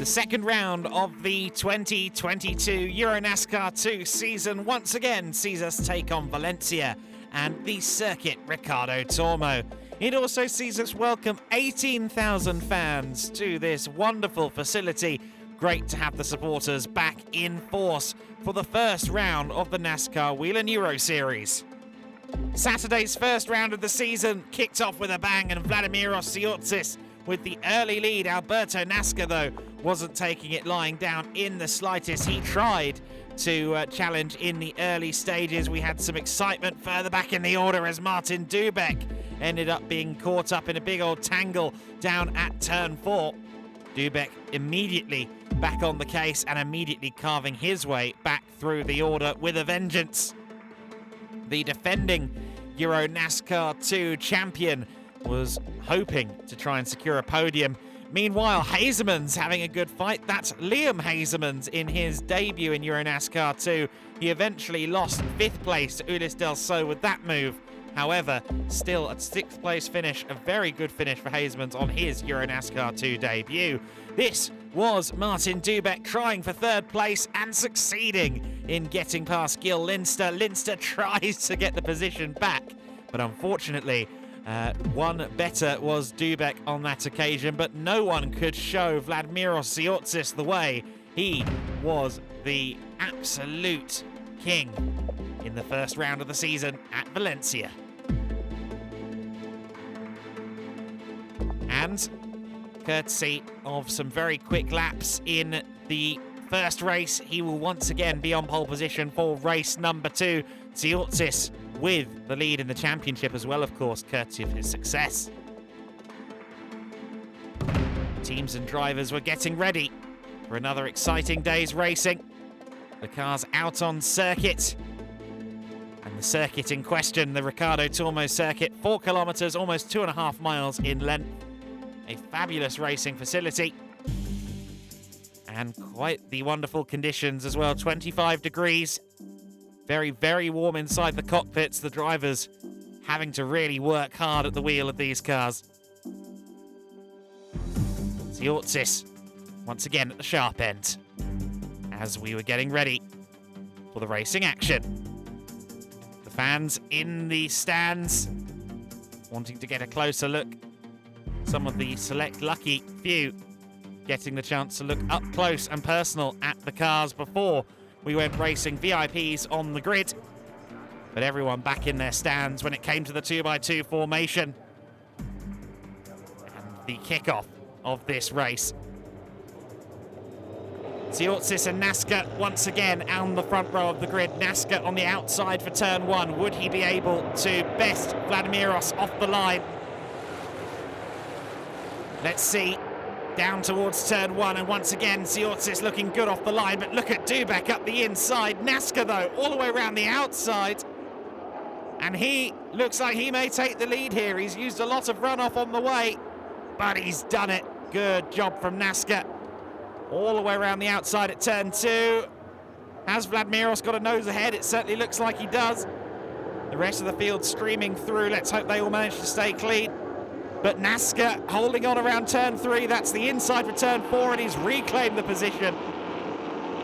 The second round of the 2022 EuroNASCAR 2 season once again sees us take on Valencia and the Circuit Ricardo Tormo. It also sees us welcome 18,000 fans to this wonderful facility. Great to have the supporters back in force for the first round of the NASCAR Wheel and Euro Series. Saturday's first round of the season kicked off with a bang, and Vladimiros Tsiotsis with the early lead. EuroNASCAR, though, wasn't taking it lying down in the slightest. He tried to challenge in the early stages. We had some excitement further back in the order as Martin Dubek ended up being caught up in a big old tangle down at turn 4. Dubek immediately back on the case and immediately carving his way back through the order with a vengeance. The defending EuroNASCAR 2 champion was hoping to try and secure a podium. Meanwhile, Hazeman's having a good fight. That's Liam Hazeman's in his debut in EuroNASCAR 2. He eventually lost 5th place to Ulis Del Sol with that move. However, still a 6th place finish, a very good finish for Hazeman's on his EuroNASCAR 2 debut. This was Martin Dubek trying for 3rd place and succeeding in getting past Gil Linster. Linster tries to get the position back, but unfortunately, one better was Dubek on that occasion, but no one could show Vladimiros Tsiotsis the way. He was the absolute king in the first round of the season at Valencia. And courtesy of some very quick laps in the first race, he will once again be on pole position for race number 2. Tsiotsis with the lead in the championship as well, of course, courtesy of his success. Teams and drivers were getting ready for another exciting day's racing. The cars out on circuit. And the circuit in question, the Ricardo Tormo circuit, 4 kilometers, almost 2.5 miles in length. A fabulous racing facility. And quite the wonderful conditions as well, 25 degrees. Very, very warm inside the cockpits. The drivers having to really work hard at the wheel of these cars. Tsiotsis once again at the sharp end as we were getting ready for the racing action. The fans in the stands wanting to get a closer look. Some of the select lucky few getting the chance to look up close and personal at the cars before we went racing. VIPs on the grid, but everyone back in their stands when it came to the 2x2 formation and the kickoff of this race. Tsiotsis and NASCAR once again on the front row of the grid. NASCAR on the outside for turn 1. Would he be able to best Vladimiros off the line? Let's see. Down towards turn 1, and once again Tsiotsis looking good off the line, but look at Dubek up the inside. NASCAR though all the way around the outside, and he looks like he may take the lead here. He's used a lot of runoff on the way, but he's done it. Good job from NASCAR. All the way around the outside at turn 2. Has Vladimiros got a nose ahead? It certainly looks like he does. The rest of the field streaming through. Let's hope they all manage to stay clean. But NASCAR holding on around turn 3. That's the inside for turn 4, and he's reclaimed the position.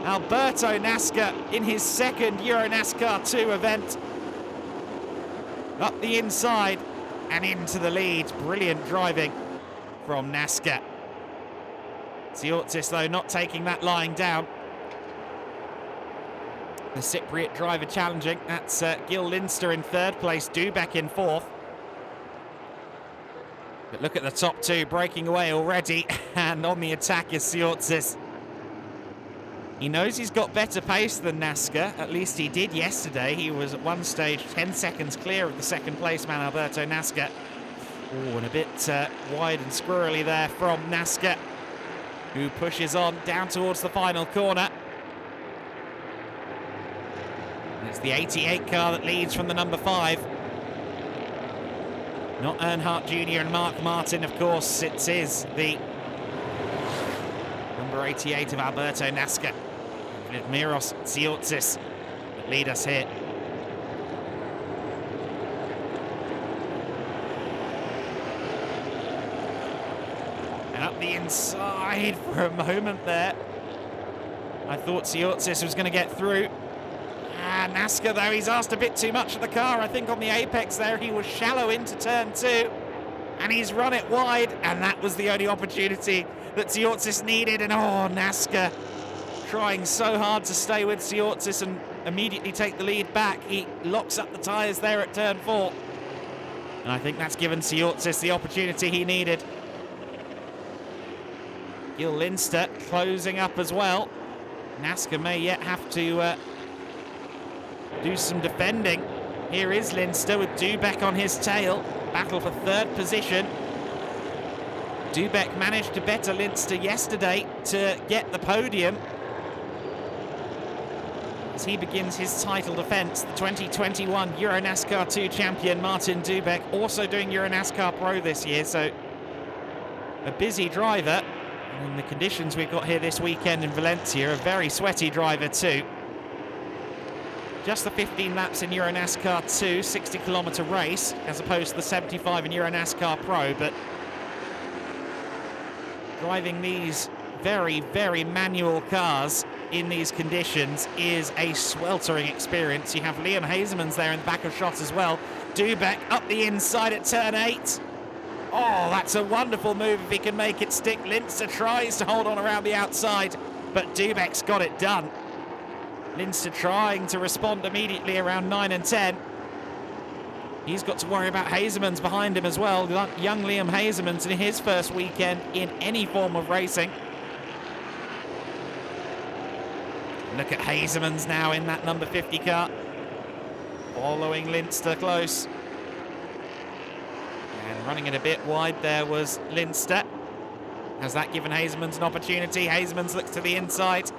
Alberto NASCAR in his second EuroNASCAR 2 event. Up the inside and into the lead. Brilliant driving from NASCAR. Tsiotsis, though, not taking that lying down. The Cypriot driver challenging. That's Gil Linster in 3rd place, Dubek in 4th. But look at the top 2 breaking away already, and on the attack is Tsiotsis. He knows he's got better pace than NASCAR, at least he did yesterday. He was at one stage 10 seconds clear of the 2nd place man, Alberto NASCAR. Oh, and a bit wide and squirrely there from NASCAR, who pushes on down towards the final corner. And it's the 88 car that leads from the number 5. Not Earnhardt Jr. and Mark Martin, of course. It is the number 88 of Alberto NASCAR, Vladimiros Tsiotsis, that lead us here. And up the inside for a moment there. I thought Siortsis was going to get through. And NASCAR, though, he's asked a bit too much of the car. I think on the apex there, he was shallow into turn 2. And he's run it wide. And that was the only opportunity that Siortsis needed. And oh, NASCAR trying so hard to stay with Siortsis and immediately take the lead back. He locks up the tyres there at turn 4. And I think that's given Siortsis the opportunity he needed. Gil Linster closing up as well. NASCAR may yet have to do some defending. Here is Linster with Dubek on his tail. Battle for 3rd position. Dubek managed to better Linster yesterday to get the podium. As he begins his title defence, the 2021 EuroNASCAR 2 champion Martin Dubek, also doing EuroNASCAR Pro this year, so a busy driver. And the conditions we've got here this weekend in Valencia, a very sweaty driver too. Just the 15 laps in EuroNASCAR 2, 60-kilometre race, as opposed to the 75 in EuroNASCAR Pro, but driving these very, very manual cars in these conditions is a sweltering experience. You have Liam Hazemans there in the back of shot as well. Dubek up the inside at turn 8. Oh, that's a wonderful move if he can make it stick. Linster tries to hold on around the outside, but Dubek's got it done. Linster trying to respond immediately around 9 and 10. He's got to worry about Hazemans behind him as well. Young Liam Hazemans in his first weekend in any form of racing. Look at Hazemans now in that number 50 car. Following Linster close. And running it a bit wide there was Linster. Has that given Hazemans an opportunity? Hazemans looks to the inside.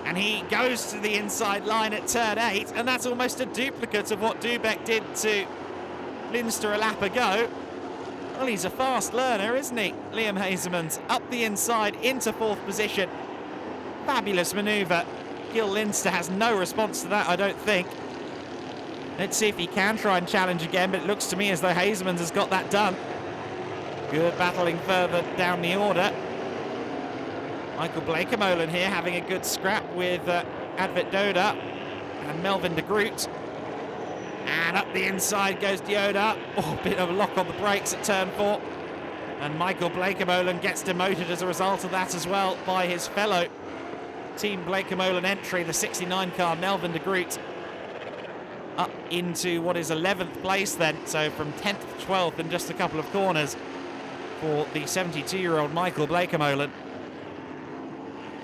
And he goes to the inside line at turn 8, and that's almost a duplicate of what Dubek did to Linster a lap ago. Well, he's a fast learner, isn't he? Liam Hazemans up the inside into 4th position. Fabulous manoeuvre. Gil Linster has no response to that, I don't think. Let's see if he can try and challenge again, but it looks to me as though Hazemans has got that done. Good battling further down the order. Michael Blakemolen here having a good scrap with Advit Doda and Melvin de Groot. And up the inside goes Dioda. Oh, a bit of a lock on the brakes at turn 4. And Michael Blakemolen gets demoted as a result of that as well by his fellow Team Blakemolen entry, the 69 car, Melvin de Groot, up into what is 11th place then. So from 10th to 12th in just a couple of corners for the 72-year-old Michael Blakemolen.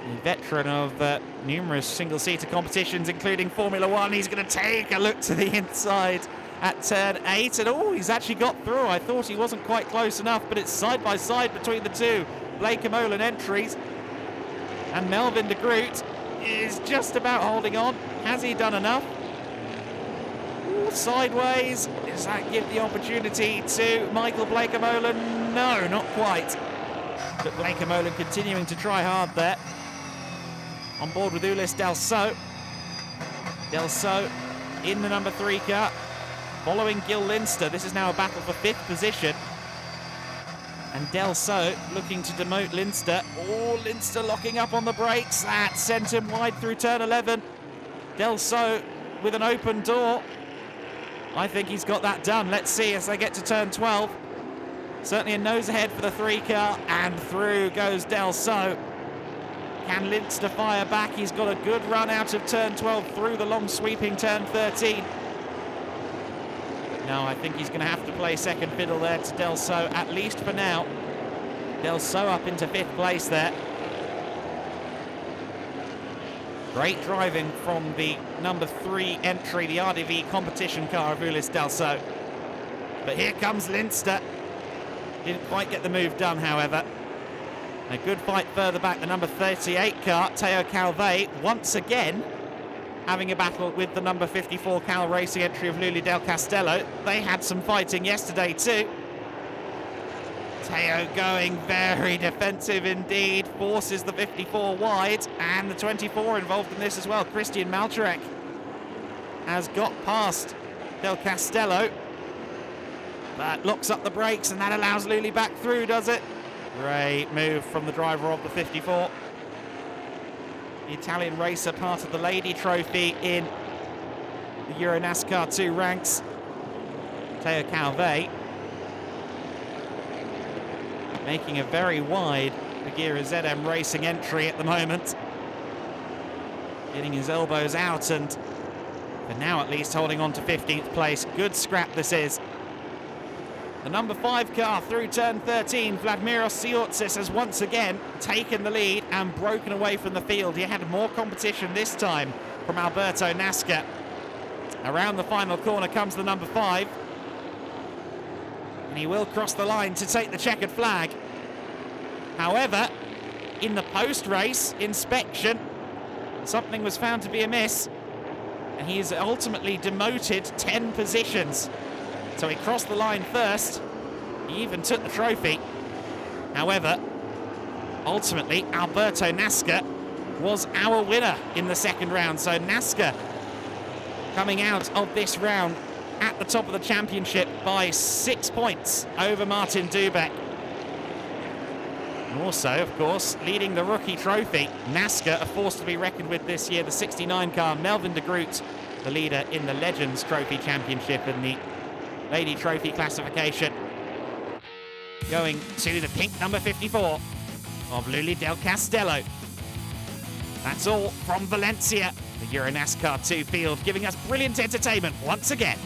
A veteran of numerous single-seater competitions, including Formula One. He's going to take a look to the inside at turn 8. And oh, he's actually got through. I thought he wasn't quite close enough, but it's side by side between the two Blakemolen entries. And Melvin de Groot is just about holding on. Has he done enough? Ooh, sideways. Does that give the opportunity to Michael Blakemolen? No, not quite. But Blakemolen continuing to try hard there. On board with Ulis Delso. Delso in the number 3 car, following Gil Linster. This is now a battle for 5th position. And Delso looking to demote Linster. Oh, Linster locking up on the brakes. That sent him wide through turn 11. Delso with an open door. I think he's got that done. Let's see as they get to turn 12. Certainly a nose ahead for the 3 car. And through goes Delso. Can Linster fire back? He's got a good run out of turn 12 through the long sweeping turn 13. But no, I think he's going to have to play second fiddle there to Delso, at least for now. Delso up into 5th place there. Great driving from the number 3 entry, the RDV competition car of Ulis Delso. But here comes Linster. Didn't quite get the move done, however. A good fight further back, the number 38 car, Teo Calvé, once again having a battle with the number 54 Cal Racing entry of Luli Del Castello. They had some fighting yesterday too. Teo going very defensive indeed, forces the 54 wide, and the 24 involved in this as well. Christian Malczarek has got past Del Castello. but locks up the brakes, and that allows Lully back through, does it? Great move from the driver of the 54. The Italian racer, part of the Lady Trophy in the EuroNASCAR 2 ranks. Matteo Calvet making a very wide Bagheera ZM Racing entry at the moment. Getting his elbows out, and for now at least holding on to 15th place. Good scrap this is. The number 5 car through turn 13, Vladimiros Tsiotsis, has once again taken the lead and broken away from the field. He had more competition this time from Alberto Nasca. Around the final corner comes the number 5. And he will cross the line to take the checkered flag. However, in the post-race inspection, something was found to be amiss, and he is ultimately demoted 10 positions. So he crossed the line first. He even took the trophy. However, ultimately, Alberto Nasca was our winner in the second round. So Nasca coming out of this round at the top of the championship by 6 points over Martin Dubek. And also, of course, leading the rookie trophy. Nasca, a force to be reckoned with this year. The 69 car, Melvin de Groot, the leader in the Legends Trophy Championship and the Lady Trophy classification. Going to the pink number 54 of Lully del Castello. That's all from Valencia, the EuroNASCAR 2 field, giving us brilliant entertainment once again.